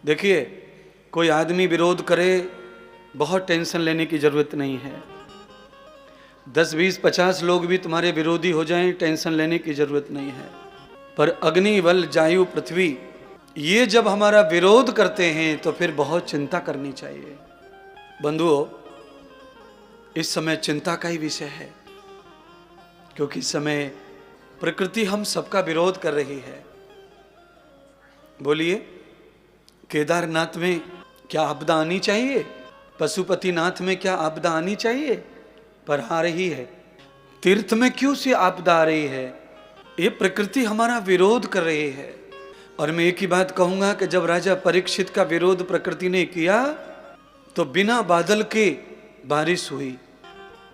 देखिए, कोई आदमी विरोध करे, बहुत टेंशन लेने की जरूरत नहीं है। 10, 20, 50 लोग भी तुम्हारे विरोधी हो जाएं, टेंशन लेने की जरूरत नहीं है। पर अग्नि, वल, जायु, पृथ्वी, ये जब हमारा विरोध करते हैं तो फिर बहुत चिंता करनी चाहिए। बंधुओं, इस समय चिंता का ही विषय है, क्योंकि इस समय प्रकृति हम सबका विरोध कर रही है। बोलिए, केदारनाथ में क्या आपदा आनी चाहिए? पशुपतिनाथ में क्या आपदा आनी चाहिए? पर आ रही है। तीर्थ में क्यों सी आपदा आ रही है? ये प्रकृति हमारा विरोध कर रही है। और मैं एक ही बात कहूंगा कि जब राजा परीक्षित का विरोध प्रकृति ने किया तो बिना बादल के बारिश हुई,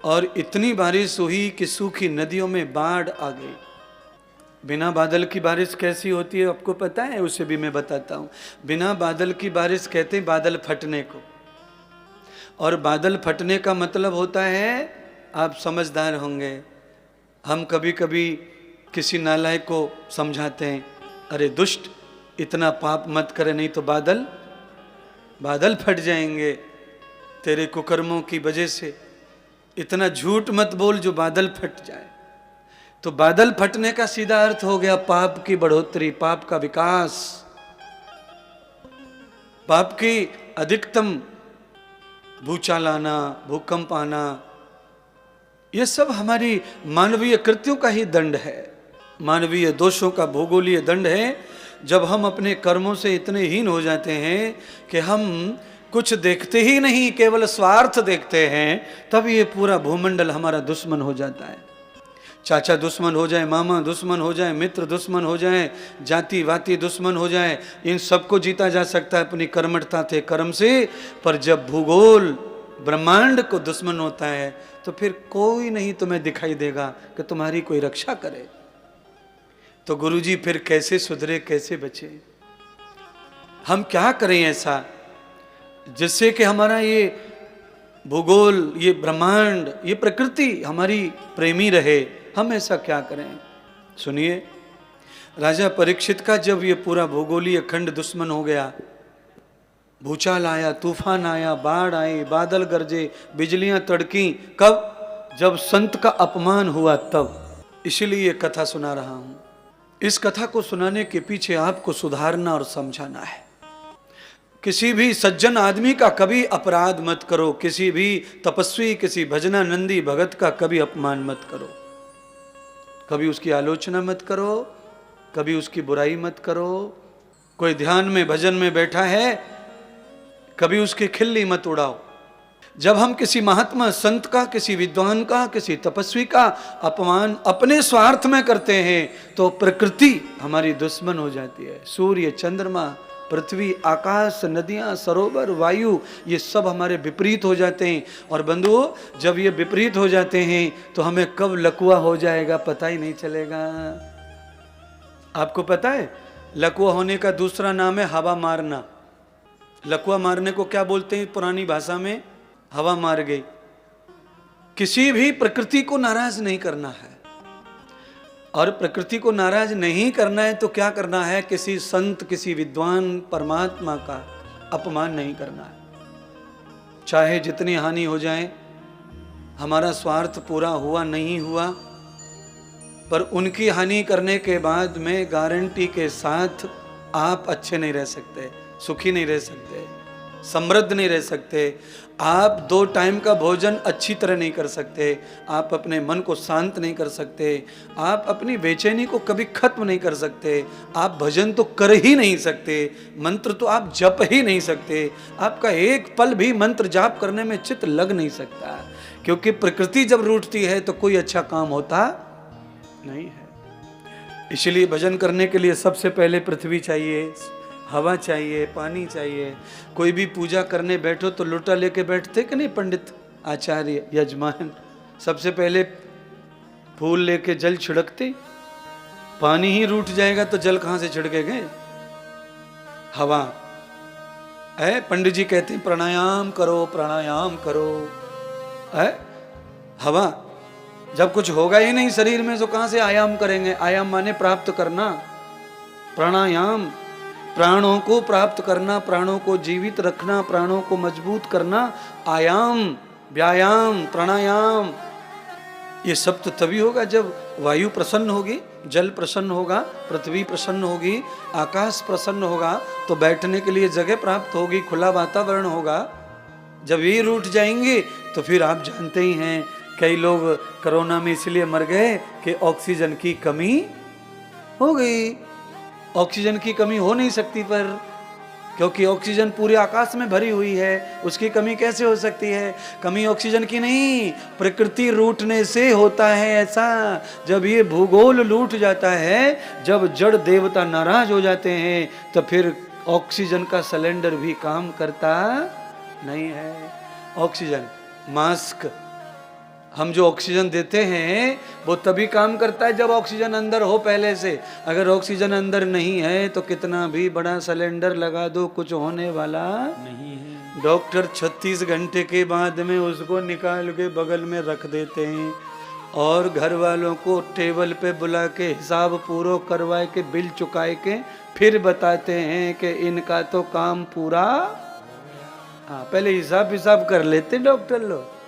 और इतनी बारिश हुई कि सूखी नदियों में बाढ़ आ गई। बिना बादल की बारिश कैसी होती है आपको पता है? उसे भी मैं बताता हूँ। बिना बादल की बारिश कहते हैं बादल फटने को, और बादल फटने का मतलब होता है, आप समझदार होंगे, हम कभी कभी किसी नालायक को समझाते हैं, अरे दुष्ट, इतना पाप मत करे, नहीं तो बादल फट जाएंगे तेरे कुकर्मों की वजह से। इतना झूठ मत बोल जो बादल फट जाए। तो बादल फटने का सीधा अर्थ हो गया पाप की बढ़ोतरी, पाप का विकास, पाप की अधिकतम, भूचाल आना, भूकंप आना, यह सब हमारी मानवीय कृत्यों का ही दंड है, मानवीय दोषों का भूगोलीय दंड है। जब हम अपने कर्मों से इतने हीन हो जाते हैं कि हम कुछ देखते ही नहीं, केवल स्वार्थ देखते हैं, तब ये पूरा भूमंडल हमारा दुश्मन हो जाता है। चाचा दुश्मन हो जाए, मामा दुश्मन हो जाए, मित्र दुश्मन हो जाए, जाति वाती दुश्मन हो जाए, इन सबको जीता जा सकता है अपनी कर्मठता थे कर्म से। पर जब भूगोल ब्रह्मांड को दुश्मन होता है तो फिर कोई नहीं तुम्हें दिखाई देगा कि तुम्हारी कोई रक्षा करे। तो गुरुजी फिर कैसे सुधरे, कैसे बचे? हम क्या करें ऐसा जिससे कि हमारा ये भूगोल, ये ब्रह्मांड, ये प्रकृति हमारी प्रेमी रहे? हम ऐसा क्या करें? सुनिए, राजा परीक्षित का जब ये पूरा भूगोलीय खंड दुश्मन हो गया, भूचाल आया, तूफान आया, बाढ़ आई, बादल गरजे, बिजलियां तड़की, कब? जब संत का अपमान हुआ तब। इसलिए ये कथा सुना रहा हूं। इस कथा को सुनाने के पीछे आपको सुधारना और समझाना है। किसी भी सज्जन आदमी का कभी अपराध मत करो, किसी भी तपस्वी, किसी भजनानंदी भगत का कभी अपमान मत करो, कभी उसकी आलोचना मत करो, कभी उसकी बुराई मत करो। कोई ध्यान में भजन में बैठा है, कभी उसकी खिल्ली मत उड़ाओ। जब हम किसी महात्मा संत का, किसी विद्वान का, किसी तपस्वी का अपमान अपने स्वार्थ में करते हैं तो प्रकृति हमारी दुश्मन हो जाती है। सूर्य, चंद्रमा, पृथ्वी, आकाश, नदियां, सरोवर, वायु, ये सब हमारे विपरीत हो जाते हैं। और बंधुओं, जब ये विपरीत हो जाते हैं तो हमें कब लकवा हो जाएगा पता ही नहीं चलेगा। आपको पता है, लकवा होने का दूसरा नाम है हवा मारना। लकवा मारने को क्या बोलते हैं पुरानी भाषा में? हवा मार गई। किसी भी प्रकृति को नाराज नहीं करना है, और प्रकृति को नाराज नहीं करना है तो क्या करना है? किसी संत, किसी विद्वान, परमात्मा का अपमान नहीं करना है। चाहे जितनी हानि हो जाए, हमारा स्वार्थ पूरा हुआ नहीं हुआ, पर उनकी हानि करने के बाद में गारंटी के साथ आप अच्छे नहीं रह सकते, सुखी नहीं रह सकते, समृद्ध नहीं रह सकते। आप 2 टाइम का भोजन अच्छी तरह नहीं कर सकते, आप अपने मन को शांत नहीं कर सकते, आप अपनी बेचैनी को कभी खत्म नहीं कर सकते, आप भजन तो कर ही नहीं सकते, मंत्र तो आप जप ही नहीं सकते, आपका एक पल भी मंत्र जाप करने में चित्त लग नहीं सकता, क्योंकि प्रकृति जब रूठती है तो कोई अच्छा काम होता नहीं है। इसलिए भजन करने के लिए सबसे पहले पृथ्वी चाहिए, हवा चाहिए, पानी चाहिए। कोई भी पूजा करने बैठो तो लोटा लेके बैठते कि नहीं? पंडित, आचार्य, यजमान सबसे पहले फूल लेके जल छिड़कते। पानी ही रूठ जाएगा तो जल कहां से छिड़केंगे? हवा है। पंडित जी कहते हैं प्राणायाम करो, प्राणायाम करो। है हवा। जब कुछ होगा ही नहीं शरीर में तो कहां से आयाम करेंगे? आयाम माने प्राप्त करना, प्राणायाम। प्राणों को प्राप्त करना, प्राणों को जीवित रखना, प्राणों को मजबूत करना, आयाम, व्यायाम, प्राणायाम, ये सब तो तभी होगा जब वायु प्रसन्न होगी, जल प्रसन्न होगा, पृथ्वी प्रसन्न होगी, आकाश प्रसन्न होगा, तो बैठने के लिए जगह प्राप्त होगी, खुला वातावरण होगा। जब ये रूठ जाएंगे तो फिर आप जानते ही हैं, कई लोग कोरोना में इसलिए मर गए कि ऑक्सीजन की कमी हो गई। ऑक्सीजन की कमी हो नहीं सकती, पर क्योंकि ऑक्सीजन पूरे आकाश में भरी हुई है, उसकी कमी कैसे हो सकती है? कमी ऑक्सीजन की नहीं, प्रकृति रूठने से होता है ऐसा। जब ये भूगोल लूट जाता है, जब जड़ देवता नाराज हो जाते हैं, तो फिर ऑक्सीजन का सिलेंडर भी काम करता नहीं है। ऑक्सीजन, मास्क, हम जो ऑक्सीजन देते हैं वो तभी काम करता है जब ऑक्सीजन अंदर हो पहले से। अगर ऑक्सीजन अंदर नहीं है तो कितना भी बड़ा सिलेंडर लगा दो, कुछ होने वाला नहीं है। डॉक्टर 36 घंटे के बाद में उसको निकाल के बगल में रख देते हैं और घर वालों को टेबल पे बुला के हिसाब पूरा करवाए के बिल चुकाए के फिर बताते हैं कि इनका तो काम पूरा। हाँ, पहले हिसाब कर लेते डॉक्टर लोग।